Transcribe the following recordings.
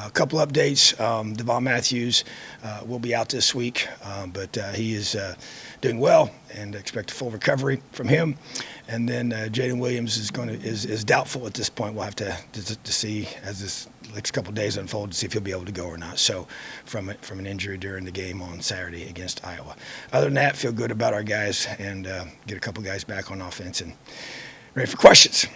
A couple updates. Devon Matthews will be out this week, but he is doing well and expect a full recovery from him. And then Jaden Williams is doubtful at this point. We'll have to see as this next couple of days unfold to see if he'll be able to go or not. So from an injury during the game on Saturday against Iowa. Other than that, feel good about our guys and get a couple guys back on offense and ready for questions.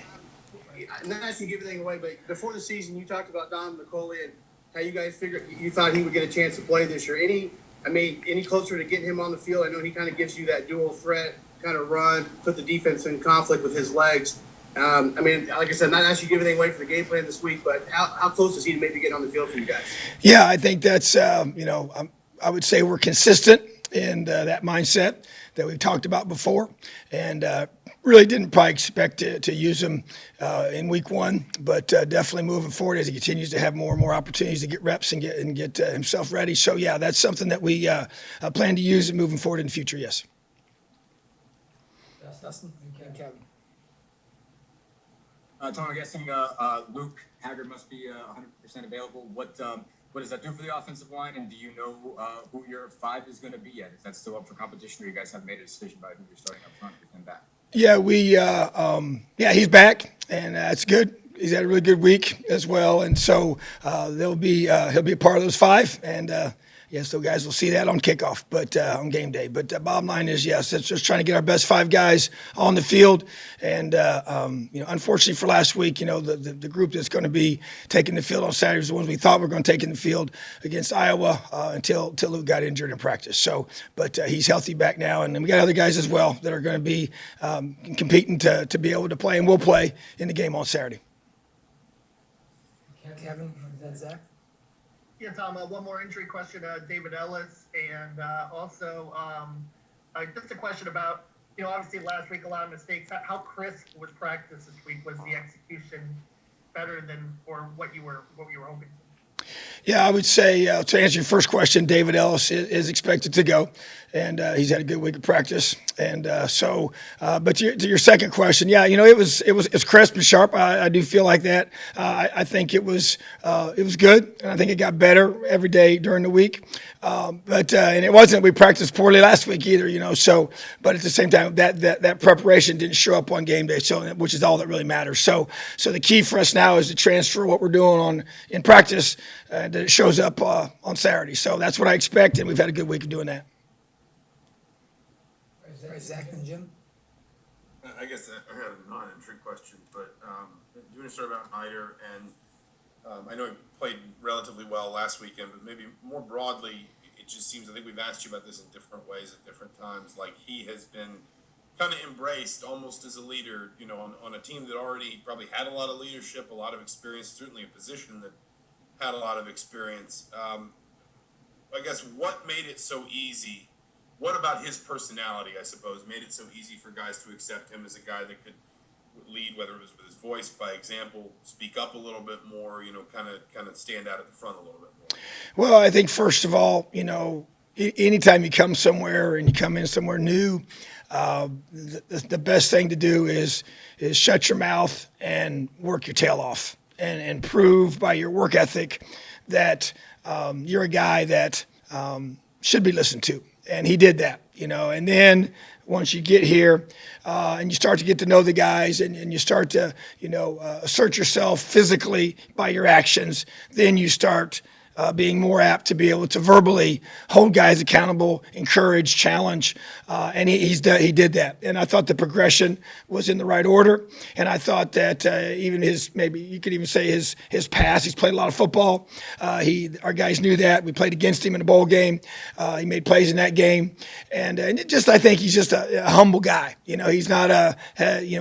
I'm not asking you to give anything away, but before the season, you talked about Don McCauley and how you guys figured you thought he would get a chance to play this year. Any closer to getting him on the field? I know he kind of gives you that dual threat kind of run, put the defense in conflict with his legs. Like I said, not asking you to give anything away for the game plan this week, but how close is he to maybe getting on the field for you guys? Yeah, I think that's, I would say we're consistent in that mindset that we've talked about before. And really didn't probably expect to use him in week one, but definitely moving forward as he continues to have more and more opportunities to get reps and get himself ready. So, yeah, that's something that we plan to use moving forward in the future, yes. Dustin and Kevin. Tom, I'm guessing Luke Hager must be 100% available. What does that do for the offensive line? And do you know who your 5 is going to be yet? Is that still up for competition, or you guys have made a decision about who you're starting up front with him back? Yeah, he's back, and that's good. He's had a really good week as well, and so he'll be a part of those 5, and so guys will see that on kickoff, but on game day. But bottom line is, yes, it's just trying to get our best 5 guys on the field. And unfortunately for last week, the group that's going to be taking the field on Saturday is the ones we thought were going to take in the field against Iowa until Luke got injured in practice. So, but he's healthy back now, and then we got other guys as well that are going to be competing to be able to play, and will play in the game on Saturday. Kevin, then Zach. Yeah, Tom, one more injury question, David Ellis, and also just a question about, obviously last week a lot of mistakes. How crisp was practice this week? Was the execution better than or what you were hoping? Yeah, I would say to answer your first question, David Ellis is expected to go, and he's had a good week of practice. And but to your second question, yeah, it was crisp and sharp. I do feel like that. I think it was good, and I think it got better every day during the week. But it wasn't we practiced poorly last week either, So, but at the same time, that preparation didn't show up on game day, so which is all that really matters. So the key for us now is to transfer what we're doing in practice. That it shows up on Saturday. So that's what I expect, and we've had a good week of doing that. Zach and Jim? I guess I had a non-entry question, but doing a story about Heider, and I know he played relatively well last weekend, but maybe more broadly, it just seems, I think we've asked you about this in different ways at different times, like he has been kind of embraced almost as a leader, on a team that already probably had a lot of leadership, a lot of experience, certainly a position that had a lot of experience. I guess what made it so easy? What about his personality, I suppose, made it so easy for guys to accept him as a guy that could lead, whether it was with his voice, by example, speak up a little bit more, kind of stand out at the front a little bit more? Well, I think first of all, anytime you come somewhere and you come in somewhere new, the best thing to do is shut your mouth and work your tail off. And prove by your work ethic that you're a guy that should be listened to. And he did that, And then once you get here and you start to get to know the guys and you start to, assert yourself physically by your actions, then you start being more apt to be able to verbally hold guys accountable, encourage, challenge, and he did that. And I thought the progression was in the right order. And I thought that even maybe you could even say his past. He's played a lot of football. Our guys knew that. We played against him in a bowl game. He made plays in that game, and I think he's just a humble guy. He's not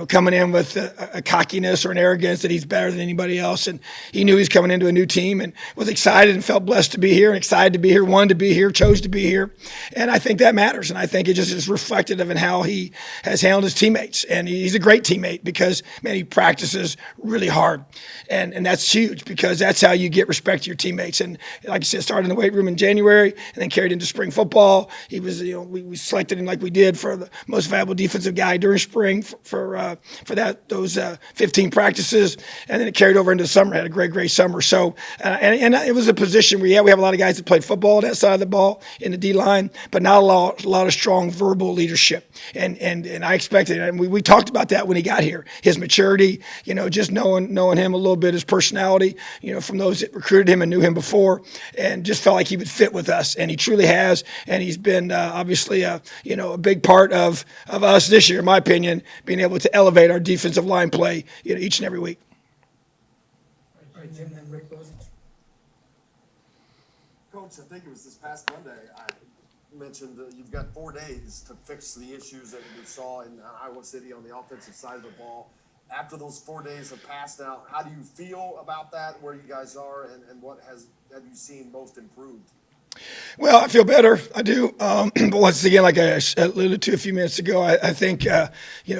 coming in with a cockiness or an arrogance that he's better than anybody else. And he knew he's coming into a new team and was excited and felt blessed to be here and excited to be here, wanted to be here, chose to be here. And I think that matters. And I think it just is reflective in how he has handled his teammates. And he's a great teammate because, man, he practices really hard. And that's huge because that's how you get respect to your teammates. And like I said, started in the weight room in January and then carried into spring football. He was, we selected him like we did for the most valuable defensive guy during spring for those 15 practices. And then it carried over into the summer, had a great summer. So, and it was a position where, we have a lot of guys that played football on that side of the ball in the D-line, but not a lot of strong verbal leadership. And I expected it. And we talked about that when he got here, his maturity, just knowing him a little bit, his personality, from those that recruited him and knew him before, and just felt like he would fit with us. And he truly has. And he's been obviously a big part of us this year, in my opinion, being able to elevate our defensive line play, each and every week. All right, Jim, then Rick Bozich. Coach, I think it was this past Monday, I mentioned you've got 4 days to fix the issues that we saw in Iowa City on the offensive side of the ball. After those 4 days have passed now, how do you feel about that, where you guys are, and what have you seen most improved? Well, I feel better. I do. But once again, like I alluded to a few minutes ago, I think, it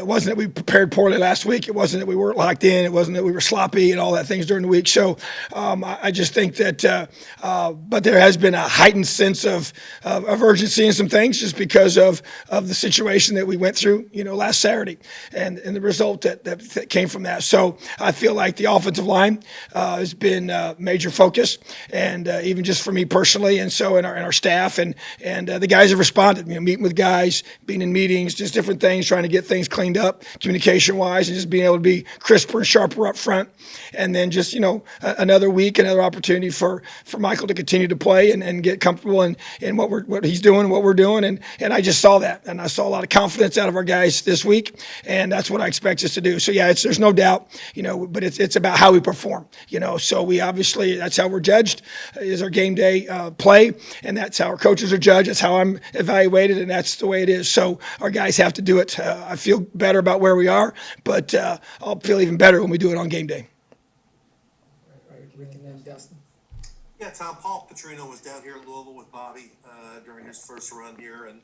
wasn't that we prepared poorly last week. It wasn't that we weren't locked in. It wasn't that we were sloppy and all that things during the week. So I just think that, but there has been a heightened sense of urgency in some things just because of the situation that we went through, last Saturday and the result that came from that. So I feel like the offensive line has been a major focus, and even just for me personally. And so in our staff and the guys have responded, meeting with guys, being in meetings, just different things, trying to get things cleaned up communication wise, and just being able to be crisper and sharper up front. And then just, another week, another opportunity for Michael to continue to play and get comfortable in what he's doing and what we're doing. And I just saw that, and I saw a lot of confidence out of our guys this week, and that's what I expect us to do. So yeah, there's no doubt, but it's about how we perform, so we obviously, that's how we're judged, is our game day play. And that's how our coaches are judged. That's how I'm evaluated, and that's the way it is. So our guys have to do it. I feel better about where we are, but I'll feel even better when we do it on game day. All right, Rick, and then Dustin. Yeah, Tom, Paul Petrino was down here in Louisville with Bobby during his first run here, and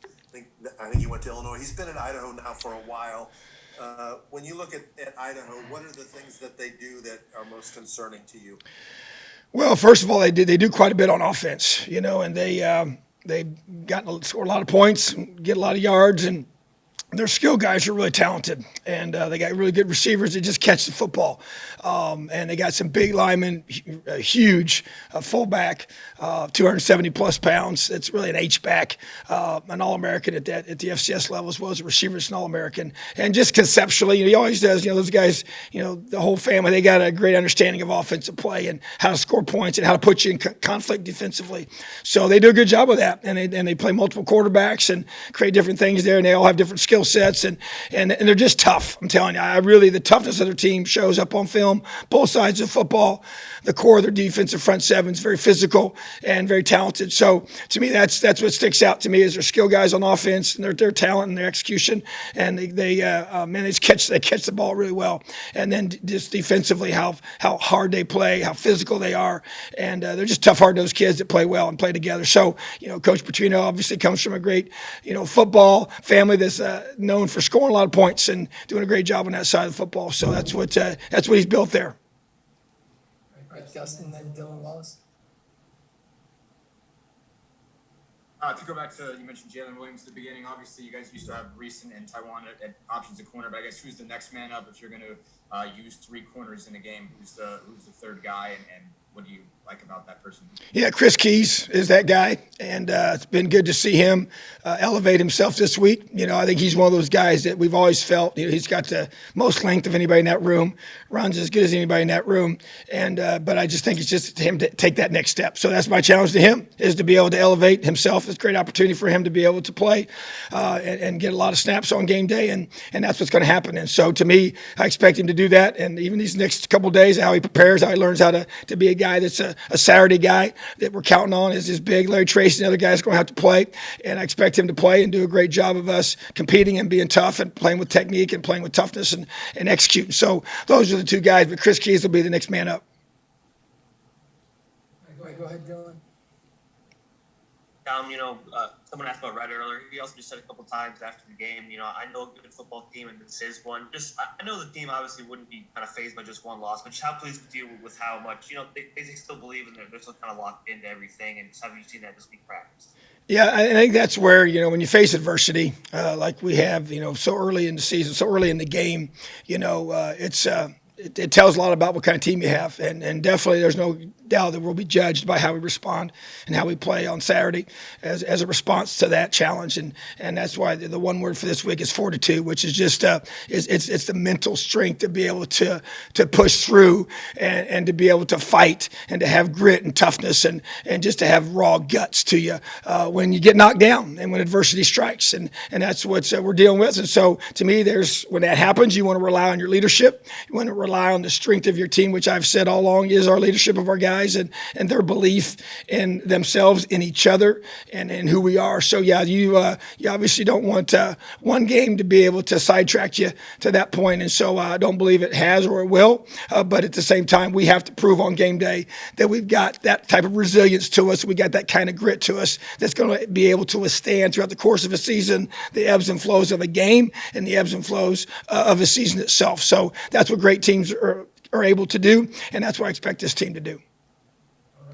I think he went to Illinois. He's been in Idaho now for a while. When you look at Idaho, what are the things that they do that are most concerning to you? Well, first of all, they do quite a bit on offense, and they've score a lot of points, get a lot of yards, and their skill guys are really talented, and they got really good receivers that just catch the football. And they got some big linemen, a huge fullback, 270-plus pounds. That's really an H-back, an All-American at the FCS level, as well as a receiver, an All-American. And just conceptually, he always does, those guys, the whole family, they got a great understanding of offensive play and how to score points and how to put you in conflict defensively. So they do a good job of that, and they play multiple quarterbacks and create different things there, and they all have different skill sets, and they're just tough. I'm telling you, the toughness of their team shows up on film, both sides of football. The core of their defensive front seven is very physical and very talented. So to me, that's what sticks out to me is their skill guys on offense and their talent and their execution, and they catch the ball really well. And then just defensively, how hard they play, how physical they are, and they're just tough, hard-nosed kids that play well and play together. So Coach Petrino obviously comes from a great football family that's known for scoring a lot of points and doing a great job on that side of football. So that's what he's built there. All right, Dustin, then Dylan Wallace. To go back to, you mentioned Jalen Williams at the beginning. Obviously, you guys used to have Reese and Taiwan at options at corner, but I guess who's the next man up if you're going to use three corners in a game? Who's the third guy, and what do you like about that person? Yeah, Chris Keys is that guy, and it's been good to see him elevate himself this week. I think he's one of those guys that we've always felt, he's got the most length of anybody in that room, runs as good as anybody in that room, and but I just think it's just him to take that next step. So that's my challenge to him, is to be able to elevate himself. It's a great opportunity for him to be able to play and get a lot of snaps on game day, and that's what's going to happen. And so to me, I expect him to do that, and even these next couple of days, how he prepares, how he learns how to be a guy that's a Saturday guy that we're counting on is this big. Larry Tracy and other guys are going to have to play, and I expect him to play and do a great job of us competing and being tough and playing with technique and playing with toughness and executing. So those are the two guys, but Chris Keys will be the next man up. All Right, go ahead, Dylan. Someone asked about Red earlier. He also just said a couple times after the game, I know a good football team and this is one. I know the team obviously wouldn't be kind of fazed by just one loss, but just how pleased with you with how much, they still believe in they're still kind of locked into everything. And just have you seen that this week practice? Yeah, I think that's where, when you face adversity, like we have, so early in the season, so early in the game, it tells a lot about what kind of team you have. And definitely there's no doubt that we'll be judged by how we respond and how we play on Saturday as a response to that challenge. And that's why the one word for this week is fortitude, which is just it's the mental strength to be able to push through and to be able to fight and to have grit and toughness and just to have raw guts to you when you get knocked down and when adversity strikes. And that's what we're dealing with. And so to me, when that happens, you want to rely on your leadership. You want to rely on the strength of your team, which I've said all along is our leadership of our guys and their belief in themselves, in each other, and in who we are. So yeah, you obviously don't want one game to be able to sidetrack you to that point. And so I don't believe it has or it will. But at the same time, we have to prove on game day that we've got that type of resilience to us. We got that kind of grit to us that's going to be able to withstand throughout the course of a season the ebbs and flows of a game and the ebbs and flows of a season itself. So that's what great teams are able to do, and that's what I expect this team to do.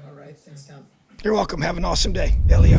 All right, thanks, Tom. You're welcome. Have an awesome day, Elio.